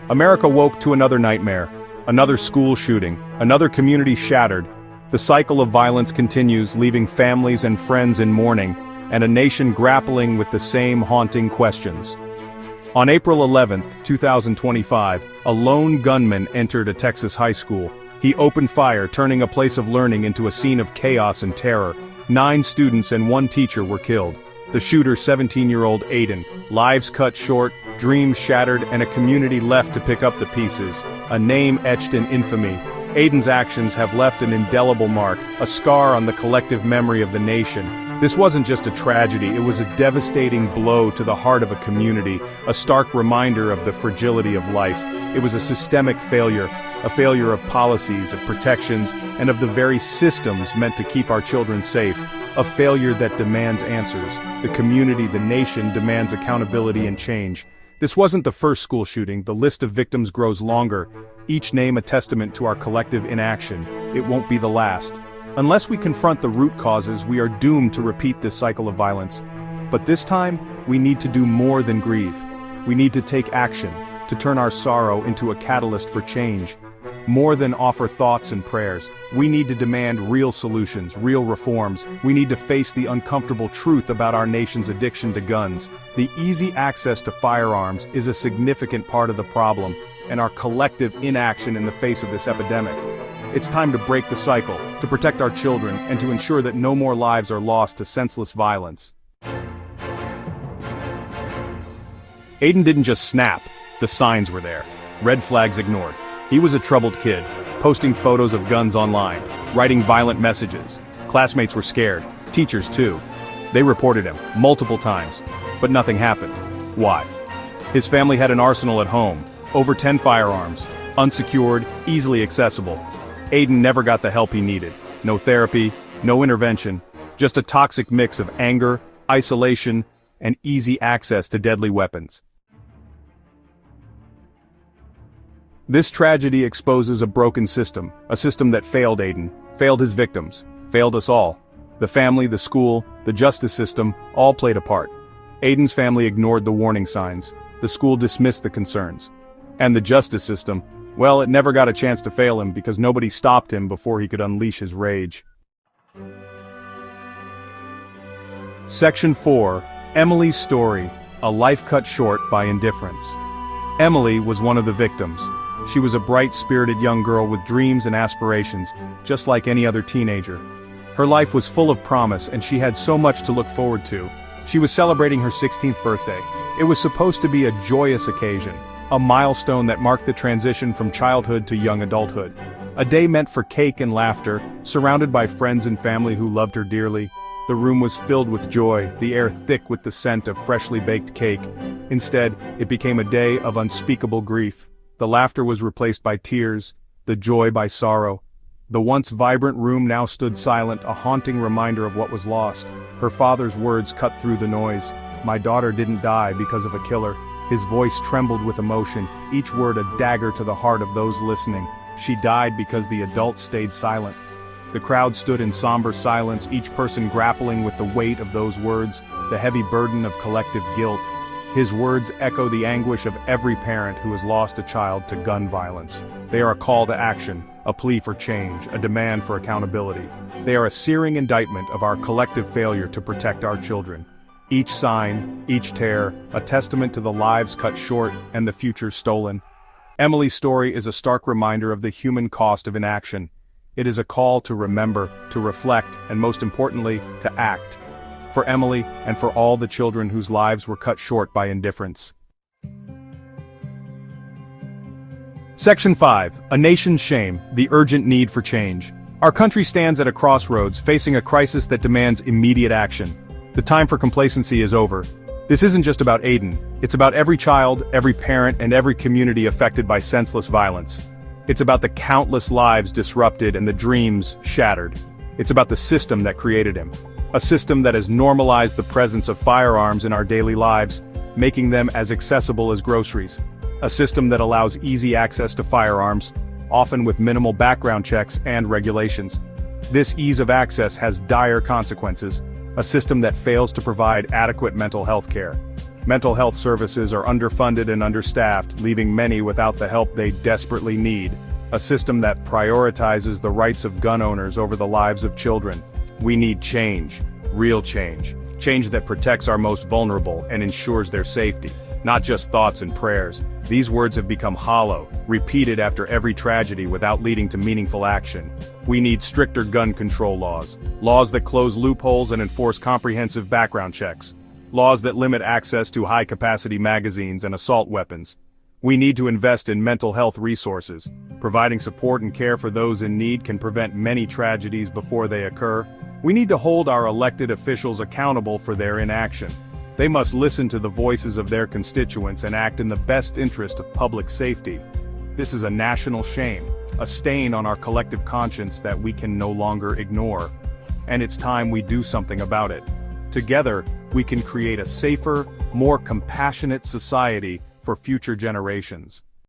America woke to another nightmare, another school shooting, another community shattered. The cycle of violence continues, leaving families and friends in mourning, and a nation grappling with the same haunting questions. On April 11, 2025, a lone gunman entered a Texas high school. He opened fire, turning a place of learning into a scene of chaos and terror. 9 students and 1 teacher were killed. The shooter, 17-year-old Aiden, lives cut short, dreams shattered, and a community left to pick up the pieces. A name etched in infamy. Aiden's actions have left an indelible mark, a scar on the collective memory of the nation. This wasn't just a tragedy, it was a devastating blow to the heart of a community, a stark reminder of the fragility of life. It was a systemic failure, a failure of policies, of protections, and of the very systems meant to keep our children safe. A failure that demands answers. The community, the nation, demands accountability and change. This wasn't the first school shooting, the list of victims grows longer, each name a testament to our collective inaction. It won't be the last. Unless we confront the root causes, we are doomed to repeat this cycle of violence. But this time, we need to do more than grieve. We need to take action, to turn our sorrow into a catalyst for change. More than offer thoughts and prayers, we need to demand real solutions, real reforms. We need to face the uncomfortable truth about our nation's addiction to guns. The easy access to firearms is a significant part of the problem, and our collective inaction in the face of this epidemic. It's time to break the cycle, to protect our children, and to ensure that no more lives are lost to senseless violence. Aiden didn't just snap, the signs were there. Red flags ignored. He was a troubled kid, posting photos of guns online, writing violent messages. Classmates were scared, teachers too. They reported him, multiple times, but nothing happened. Why? His family had an arsenal at home, over 10 firearms, unsecured, easily accessible. Aiden never got the help he needed. No therapy, no intervention, just a toxic mix of anger, isolation, and easy access to deadly weapons. This tragedy exposes a broken system, a system that failed Aiden, failed his victims, failed us all. The family, the school, the justice system, all played a part. Aiden's family ignored the warning signs. The school dismissed the concerns. And the justice system, well, it never got a chance to fail him because nobody stopped him before he could unleash his rage. Section 4. Emily's story, a life cut short by indifference. Emily was one of the victims. She was a bright-spirited young girl with dreams and aspirations, just like any other teenager. Her life was full of promise and she had so much to look forward to. She was celebrating her 16th birthday. It was supposed to be a joyous occasion, a milestone that marked the transition from childhood to young adulthood. A day meant for cake and laughter, surrounded by friends and family who loved her dearly. The room was filled with joy, the air thick with the scent of freshly baked cake. Instead, it became a day of unspeakable grief. The laughter was replaced by tears, the joy by sorrow. The once vibrant room now stood silent, a haunting reminder of what was lost. Her father's words cut through the noise. "My daughter didn't die because of a killer." His voice trembled with emotion, each word a dagger to the heart of those listening. She died because the adults stayed silent. The crowd stood in somber silence, each person grappling with the weight of those words, the heavy burden of collective guilt. His words echo the anguish of every parent who has lost a child to gun violence. They are a call to action, a plea for change, a demand for accountability. They are a searing indictment of our collective failure to protect our children. Each sign, each tear, a testament to the lives cut short and the future stolen. Emily's story is a stark reminder of the human cost of inaction. It is a call to remember, to reflect, and most importantly, to act. For Emily, and for all the children whose lives were cut short by indifference. Section 5. A nation's shame, the urgent need for change. Our country stands at a crossroads, facing a crisis that demands immediate action. The time for complacency is over. This isn't just about Aiden, it's about every child, every parent, and every community affected by senseless violence. It's about the countless lives disrupted and the dreams shattered. It's about the system that created him. A system that has normalized the presence of firearms in our daily lives, making them as accessible as groceries. A system that allows easy access to firearms, often with minimal background checks and regulations. This ease of access has dire consequences. A system that fails to provide adequate mental health care. Mental health services are underfunded and understaffed, leaving many without the help they desperately need. A system that prioritizes the rights of gun owners over the lives of children. We need change. Real change. Change that protects our most vulnerable and ensures their safety. Not just thoughts and prayers. These words have become hollow, repeated after every tragedy without leading to meaningful action. We need stricter gun control laws. Laws that close loopholes and enforce comprehensive background checks. Laws that limit access to high-capacity magazines and assault weapons. We need to invest in mental health resources. Providing support and care for those in need can prevent many tragedies before they occur. We need to hold our elected officials accountable for their inaction. They must listen to the voices of their constituents and act in the best interest of public safety. This is a national shame, a stain on our collective conscience that we can no longer ignore. And it's time we do something about it. Together, we can create a safer, more compassionate society for future generations.